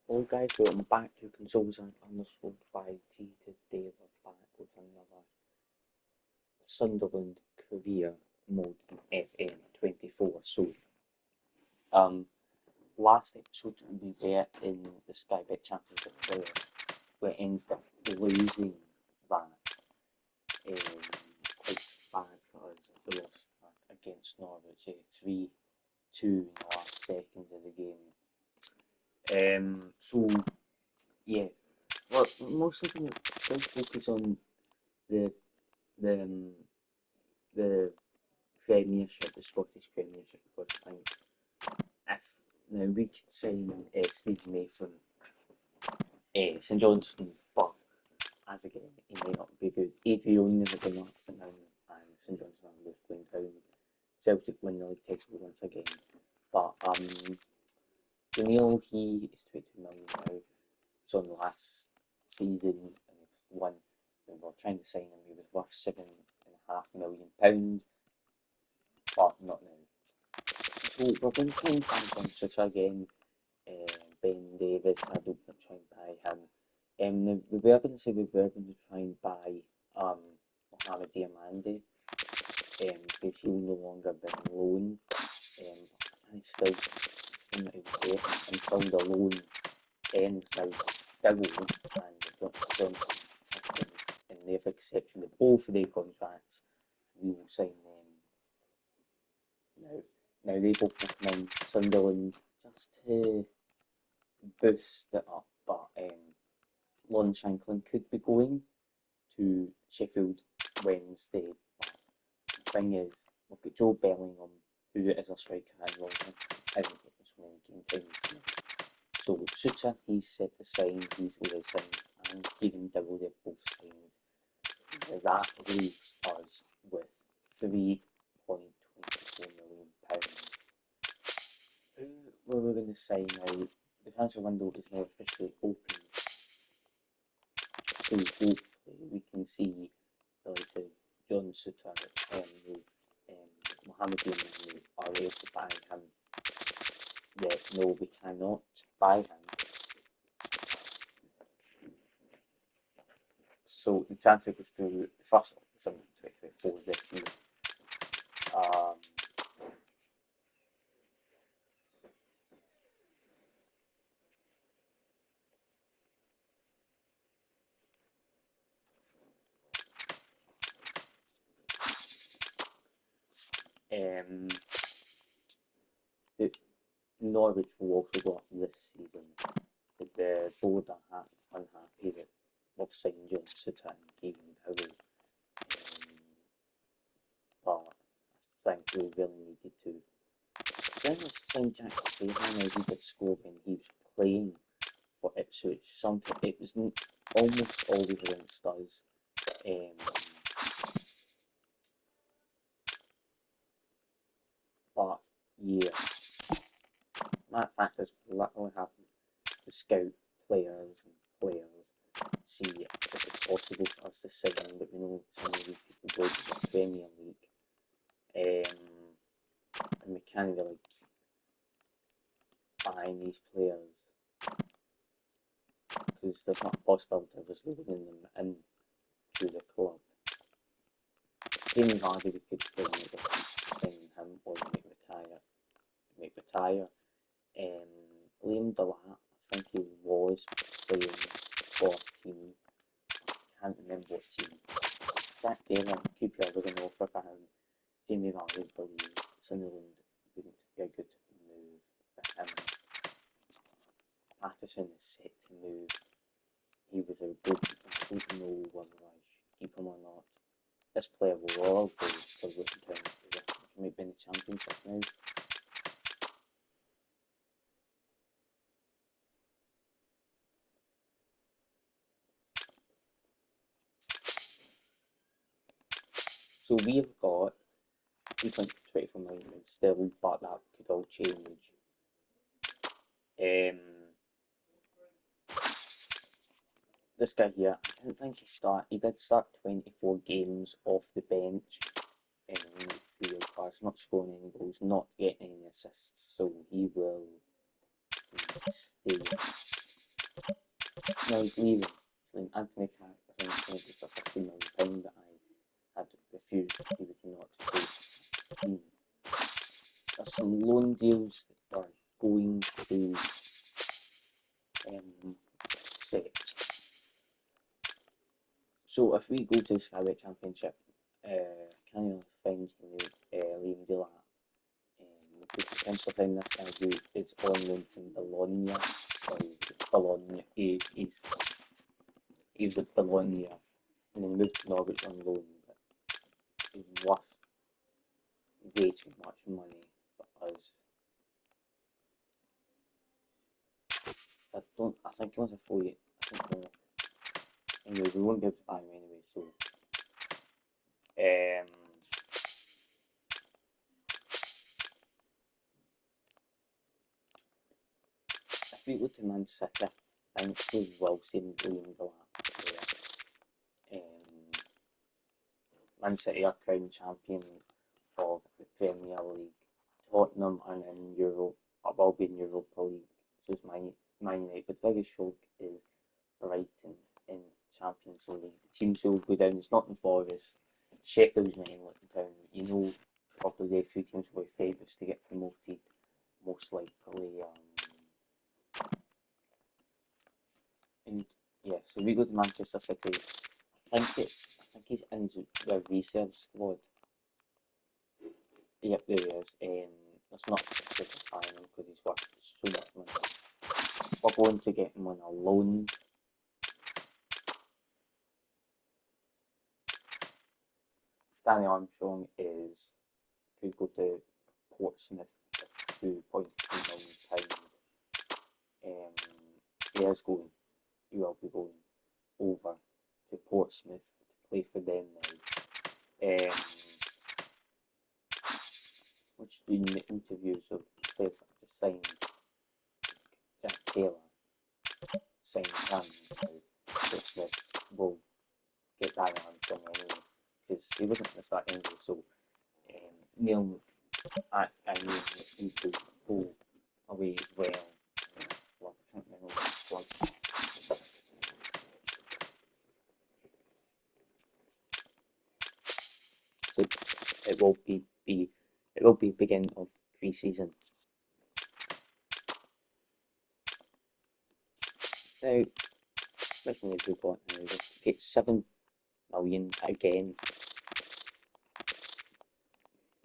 All guys, welcome back to Consoles and underscore 5G. Today we're back with another Sunderland career mode in FM24. Um, last episode we were in the Sky Bet Championship players. We ended up losing that. Quite bad for us. We lost that against Norwich 3-2 in the last seconds of the game. Yeah, well, mostly going to still focus on the the um, the Premiership, the Scottish Premiership, because I think if now we could sign Steve May from St Johnstone, but as again, he may not be good. Adrian never been up and down, and St Johnstone are both going down. Celtic win the league title once again, but Daniel, he is 22 million now. So in the last season, and he won. We were trying to sign him. He was worth £7.5 million, but not now. So we're going to try and buy John Sutter again. Ben Davis, I don't want to try and buy him. Now, we were going to say we were going to try and buy Mohamed Diamande, because he'll no longer be on loan. And he's still not even there. I'm still the loan ends now double, and Johnson and they've accepted the both of their contracts. We will sign them now. Now they both recommend Sunderland just to boost it up, but Lon Shanklin could be going to Sheffield Wednesday. But the thing is, we've got Joe Bellingham, who is a striker and Longton isn't getting so many game times. So Suter, he's set to sign, he's already signed, and Kevin Dowell, they've both signed. That leaves us with £3.24 million. Who were we going to sign now? The transfer window is now officially open, so hopefully we can see the likes of John Suter, Mohamed Diamande are able to buy him. Yeah, no, we cannot buy him. So the transfer goes through the 1st of December 2024 this year. The Norwich will also go up this season. The board are unhappy that we've signed John Suter and Kevin Dowell. But I think we really needed to. Then we signed Jack Taylor, now he did score when he was playing for Ipswich. Sometimes it was almost always against us. But yeah, that fact is we'll have to scout players and see if it's possible for us to sign, but we know some of these people go to the Premier League, and we can't really keep buying these players because there's not a possibility of us loaning them into the club. Jamie Vardy, we could bring sign him or make retire. Liam Delap, I think he was playing for a team. I can't remember what team. Jack Taylor could be a good offer for him. Jamie Vardy believes Sunderland wouldn't be a good move for him. Patterson is set to move. He was a good. I don't know whether I should keep him or not. This player will all go for Luton Town. He might be in the Championship now. So we've got 3.24 million still, but that could all change. This guy here, I don't think he did start 24 games off the bench in 3 year class, not scoring any goals, not getting any assists, so he will stay. No, he's leaving. So Anthony Carrick was on for £50 million, but I had refused. He would not take. There's some loan deals that are going to set. So if we go to the Skyway Championship, Canyon finds Liam Delap. We could potentially find this guy who is on loan from Bologna. Bologna. He was at Bologna and then moved to Norwich on loan, but he's worth way too much money for us. I think he wants a 4 year. Anyway, we won't be able to buy him anyway, so if we go to Man City, I think we will see Liam Delap there. Man City are crowned champions of the Premier League. Tottenham are in Europe, will be in Europa League. So is Man United. But the biggest shock is Brighton in Champions League. The teams will go down. It's Nottingham Forest, Sheffield United, and Luton Town. You know, probably the three teams will be favourites to get promoted. Most likely. And yeah, so we go to Manchester City. I think he's in the reserve squad. Yep, there he is. That's not justifying him because he's worth so much money. We're going to get him on a loan. Danny Armstrong could go to Portsmouth for £2.2 million. He is going. He will be going over to Portsmouth to play for them now. Which doing the interviews of players that have just signed. Jack Taylor signed him now. Portsmouth will get Danny Armstrong anyway because he wasn't going to start anyway. So Neil, I knew that he could go away as well. Well, I can't remember which one. So it will be beginning of pre-season. Now, which one have we got now? We get 7 million again.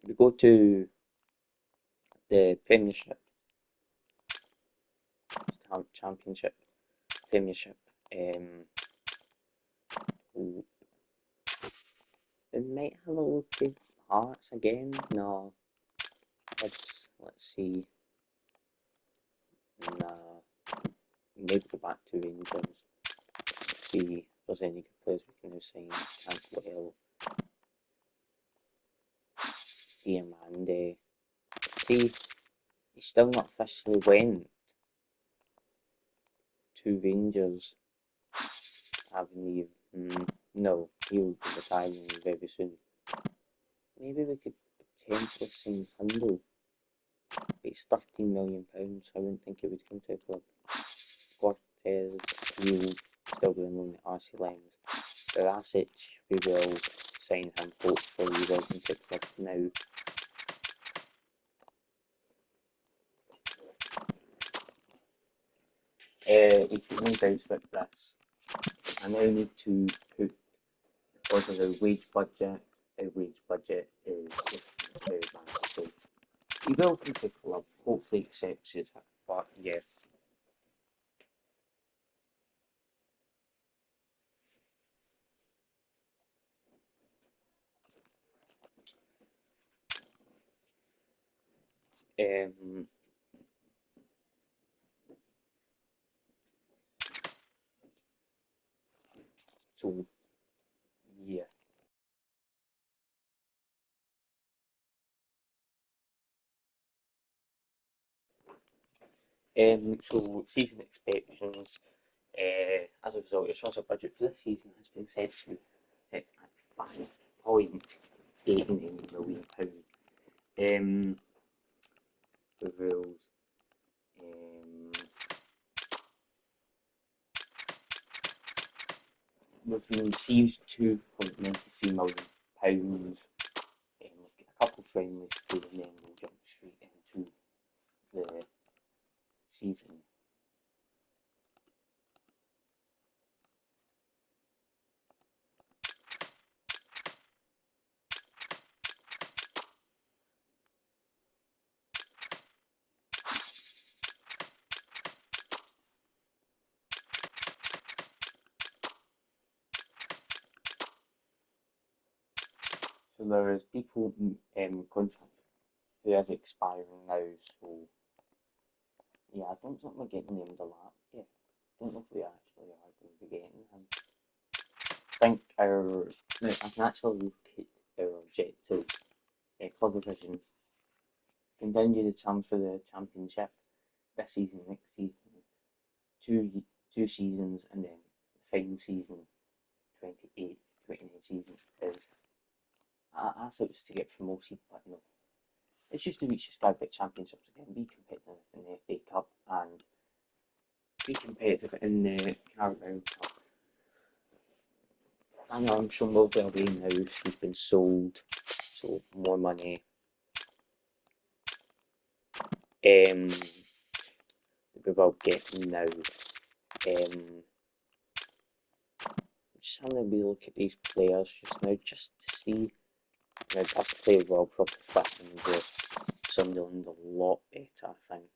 We go to the Premiership, Championship, Premiership. We might have a look at Hearts again. No. Let's see. Nah. Maybe go back to Rangers. See if there's any good players we can now sign. Cantwell. Diamande. See, he still not officially went to Rangers. Avenue. No, he'll be retiring very soon. Maybe we could potentially sign Hundle. It's £13 million. I wouldn't think it would come to a club. Cortez, he'll still be on loan at RC Lens. Barasic, we will sign him. Hopefully, he will come to a club now. He can no doubts about this. I now need to put, because of the wage budget, our wage budget is very bad. So he will come to the club, hopefully accepts it, but yeah. So yeah. So season expectations, as a result, your transfer budget for this season has been set at £5.89 million. The rules. we've been received £2.93 million. We've got a couple of friendlies to do, and then we'll jump straight into the season. So there is people contract who is expiring now. So yeah, I don't think we're getting named a lot. Yeah, I don't know if we actually are going to be getting him. I think I can actually look at our objectives. Club division, continue the chance for the championship this season, next season, two seasons, and then the final season, 28, 29 season is that's it was to get promoted, but no. It's just to reach the Sky Bet Championships again, be competitive in the FA Cup and be competitive in the Carabao Cup. I know I'm sure will be away now, he's been sold, so more money. We will get now. Just having a wee look at these players just now, just to see. Now, that's played well, probably fitting with Sunderland a lot better, I think.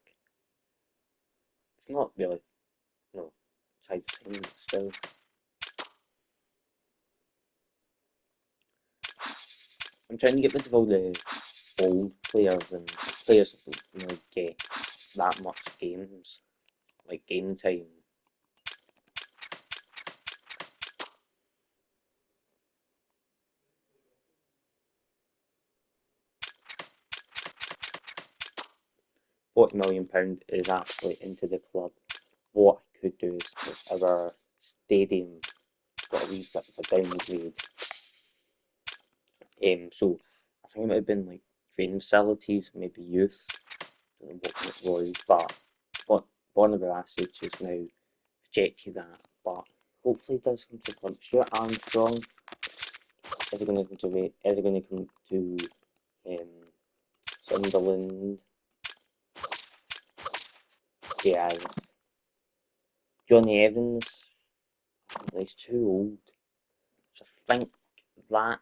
It's not really, no, tried to sign, but still. I'm trying to get rid of all the old players and players that don't really get that much games, like game time. £40 million is actually into the club. What I could do is if our stadium got a wee bit of a downgrade. So I think it might have been like training facilities, maybe youth. Don't know what it was, but Bonaveracic has now rejected that. But hopefully it does come to the club. Stuart Armstrong is it going to come to Sunderland? Yes. Johnny Evans, he's too old. So I think that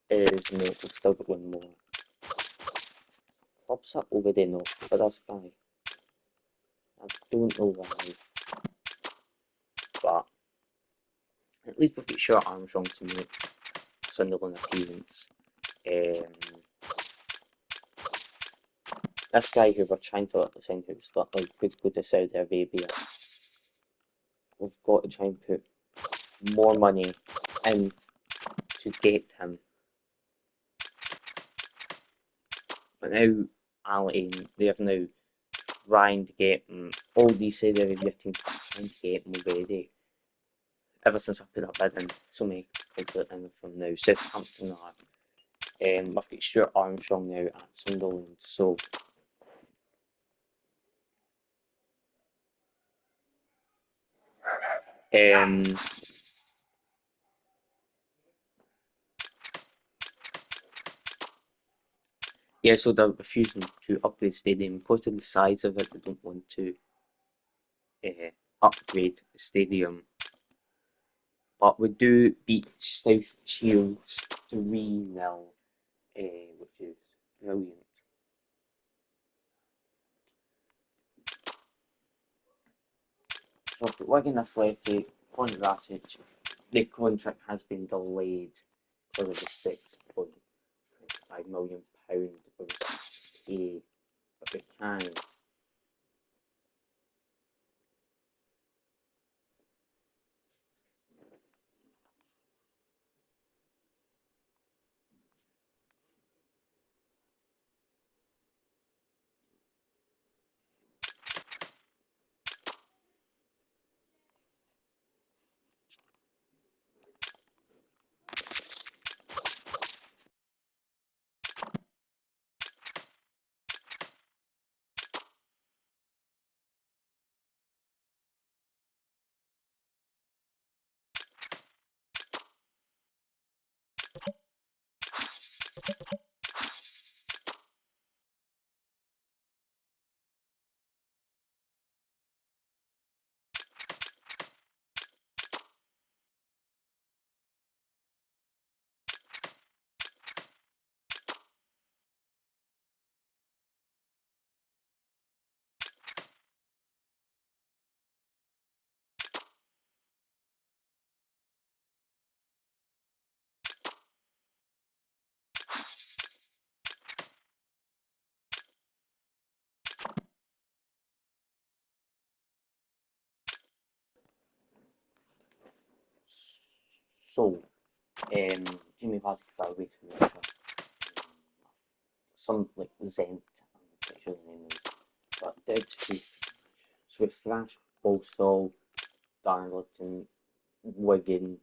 is no. We've still got one more. Clubs are already enough for this guy. I don't know why, but at least we've got Stuart Armstrong to make Sunderland appearance. This guy who we're trying to let us in, who's like could go to Saudi Arabia, we've got to try and put more money in to get him. But now, Ali, they have now trying to get him. All these Saudi Arabia teams are trying to get him already. Ever since I put that bid in, so many clubs are in from now. Southampton are. I've got Stuart Armstrong now at Sunderland, so yeah, so they're refusing to upgrade stadium because of the size of it. They don't want to upgrade the stadium. But we do beat South Shields 3-0, which is brilliant. So for Wigan Athletic, Konrasic, the contract has been delayed because of the £6.25 million pay, but we can. So, Jimmy Vardy got away through Russia. Some like Zent, I'm pretty sure the name is, but Dead Space. So with Thrash, Walsall, Darlington, Wigan,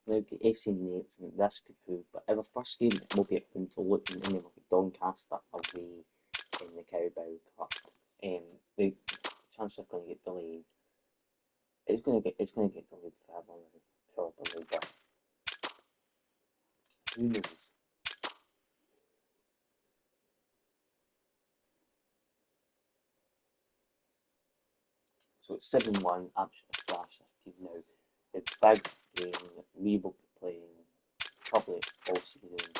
we've now got FC Nates, and this could prove, but our first game will be at home to Luton, and then we'll get Doncaster away in the Carabao Cup. The chances are going to get delayed. It's going to get delayed forever, probably, but who knows? So it's 7-1, absolutely flash this team now. The big game that we will be playing probably all season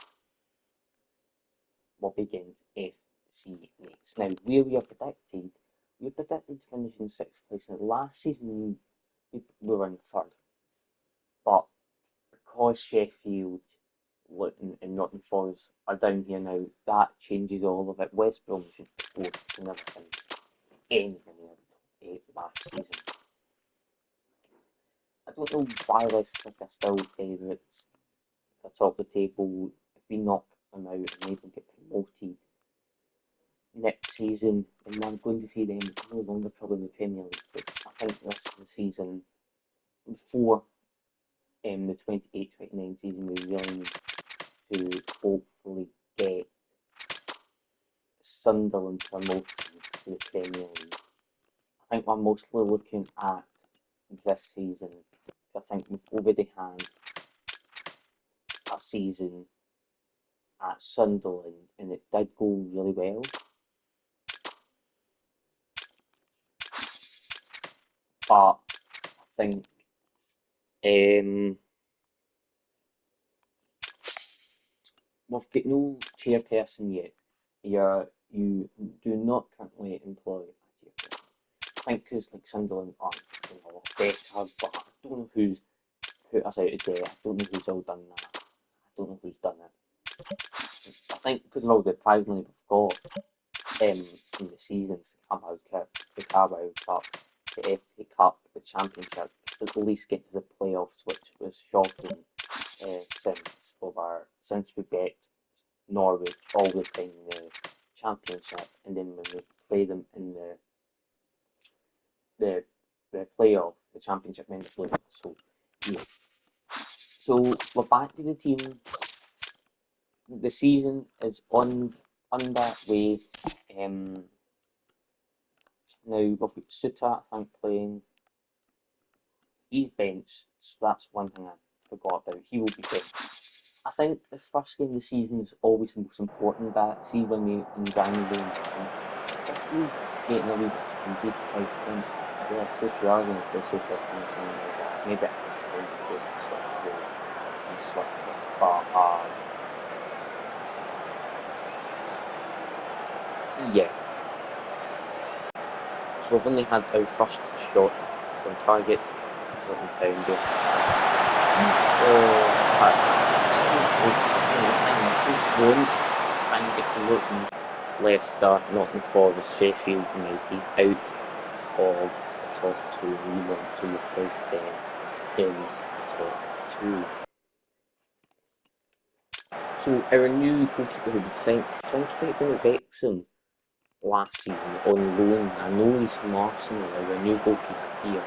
will be against FC Nates. Now, where we predicted finishing 6th place. Now, last season we were in 3rd, but because Sheffield, Luton, and Nottingham Forest are down here now, that changes all of it. West Brom should be 4th and everything. Anything in the 8 last season. I don't know why Leicester City are still favourites for top of the table. If we knock them out and they don't get promoted next season, and I'm going to see them no longer probably in the Premier League. But I think this is the season before the 28-29 season we really need to hopefully get Sunderland promoted to the Premier League. I think we're mostly looking at this season. I think we've already had a season at Sunderland and it did go really well. But I think we've got no chairperson yet. You do not currently employ a chairperson. I think because like Sunderland aren't a lot better, but I don't know who's put us out of date. I don't know who's all done that. I don't know who's done it. I think because of all the prize money we've got in the seasons, the Carabao Cup, the FA Cup, the Championship, at least get to the playoffs, which was shocking since we bet Norwich all the time in the Championship, and then when we play them in the playoff, the Championship meant to So yeah, so we're back to the team. The season is underway. Now we've got Suter, I think, playing. He's benched, so that's one thing I forgot about. He will be benched. I think the first game of the season is always the most important. That see when we in January, if we getting a wee bit easy for us, then yeah, of course we are going to play Suter something like that. Maybe I can switch it, but yeah. So we've only had our first shot on target. Luton Town doing stats. Oh, we want to try and get Luton, Leicester, Nottingham Forest, Sheffield United out of the top two. We want to replace them in the top two. So our new goalkeeper who we signed, I think he might have been at Wrexham last season on loan. I know he's from Arsenal, our new goalkeeper here.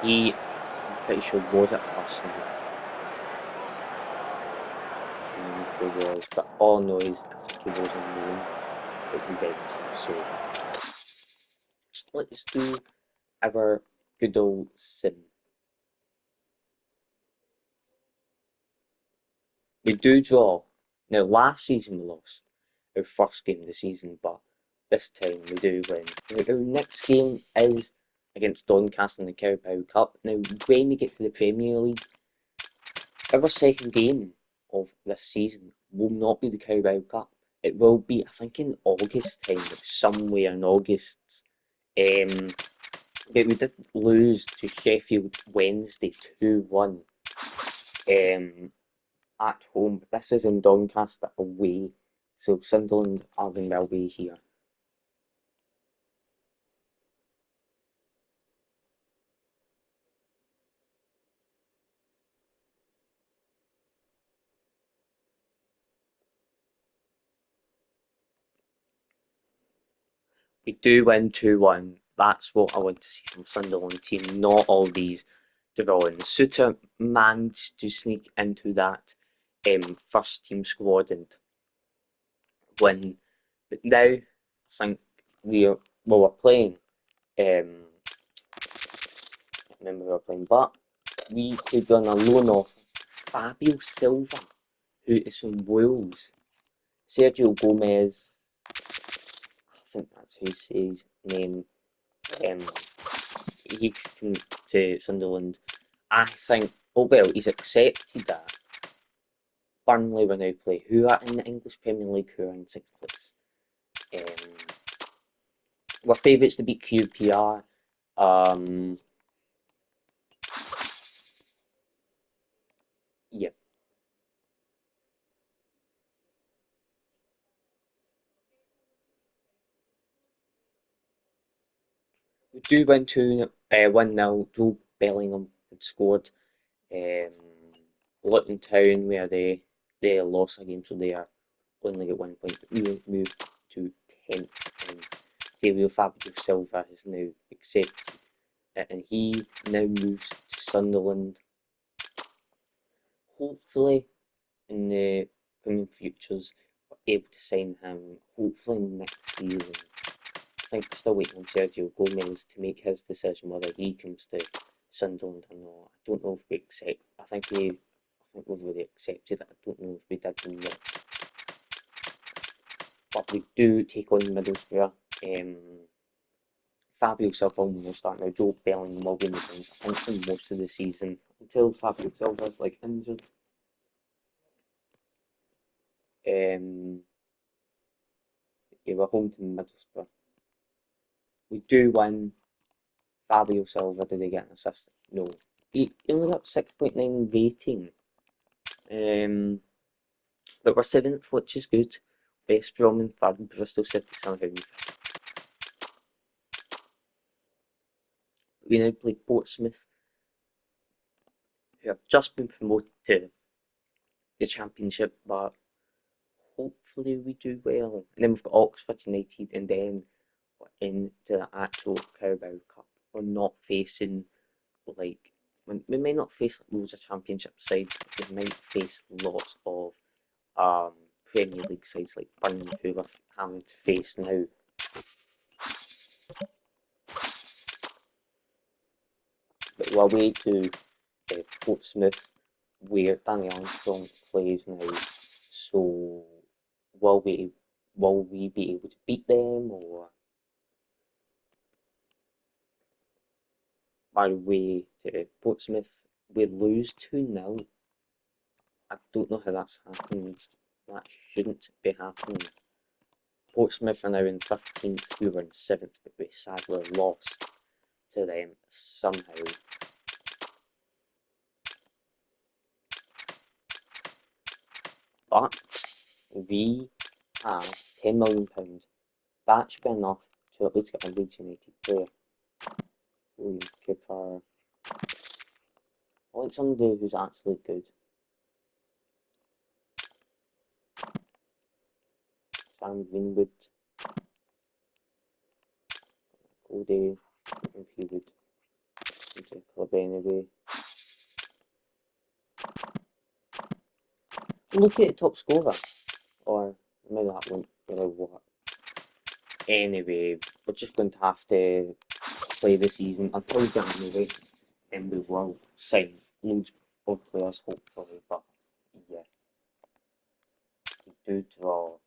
I'm pretty sure was at Arsenal. He was, but all noise, I think he was on loan at Wrexham. So let's do our good old sim. We do draw. Now, last season we lost our first game of the season, but this time we do win. Now, our next game is against Doncaster in the Carabao Cup. Now, when we get to the Premier League, our second game of this season will not be the Carabao Cup. It will be, I think, in August time, like somewhere in August. But we did lose to Sheffield Wednesday 2-1 at home. This is in Doncaster away, so Sunderland are going well be here. We do win 2-1. That's what I want to see from Sunderland team, not all these drawings. Suter managed to sneak into that first team squad and win. But now I think we're playing. I remember we were playing, but we could go on a loan off Fabio Silva, who is from Wales. Sergio Gomez, I think that's who says his name. He came to Sunderland. I think, oh well, he's accepted that. Burnley will now play, who are in the English Premier League, who are in 6th place. We're favourites to beat QPR. Yeah, we do win 1-0. Joe Bellingham had scored. Um, Luton Town, where they lost a game, so they are only get 1 point. But we moved to 10th, and Fabio Silva has now accepted it, and he now moves to Sunderland. Hopefully, in the coming futures, we're able to sign him. Hopefully next season. I think we're still waiting on Sergio Gomez to make his decision whether he comes to Sunderland or not. I don't know if we accept. I think we've already accepted it. I don't know if we did or not. But we do take on Middlesbrough. Fabio Silva will start now. Joe Bellingham will be in the bench, I think, for most of the season until Fabio Silva's like injured. Yeah, we're home to Middlesbrough. We do win. Fabio Silva, did they get an assist? No. He only got 6.9 rating. But we're 7th, which is good. West Brom in 3rd, Bristol City somehow in 5th. We now play Portsmouth, who have just been promoted to the Championship, but hopefully we do well. And then we've got Oxford United, and then we're into the actual Carabao Cup. We're not facing, like, we may not face loads of Championship sides, but we might face lots of Premier League sides like Burnley, who we're having to face now. But we're away to Portsmouth, where Danny Armstrong plays now. So will we be able to beat them, or our way to Portsmouth we lose 2-0? I don't know how that's happened. That shouldn't be happening. Portsmouth are now in 13th, we were in 7th, but we sadly lost to them somehow. But we have £10 million. That should be enough to at least get a Leeds United player. William Cooper. I want somebody who's actually good. Sam Greenwood. Cody. If he would come to the club anyway. Look at the top scorer. Or maybe that won't really work. Anyway, we're just going to have to play the season until January, and we will sign loads of players hopefully, but yeah. good. Well,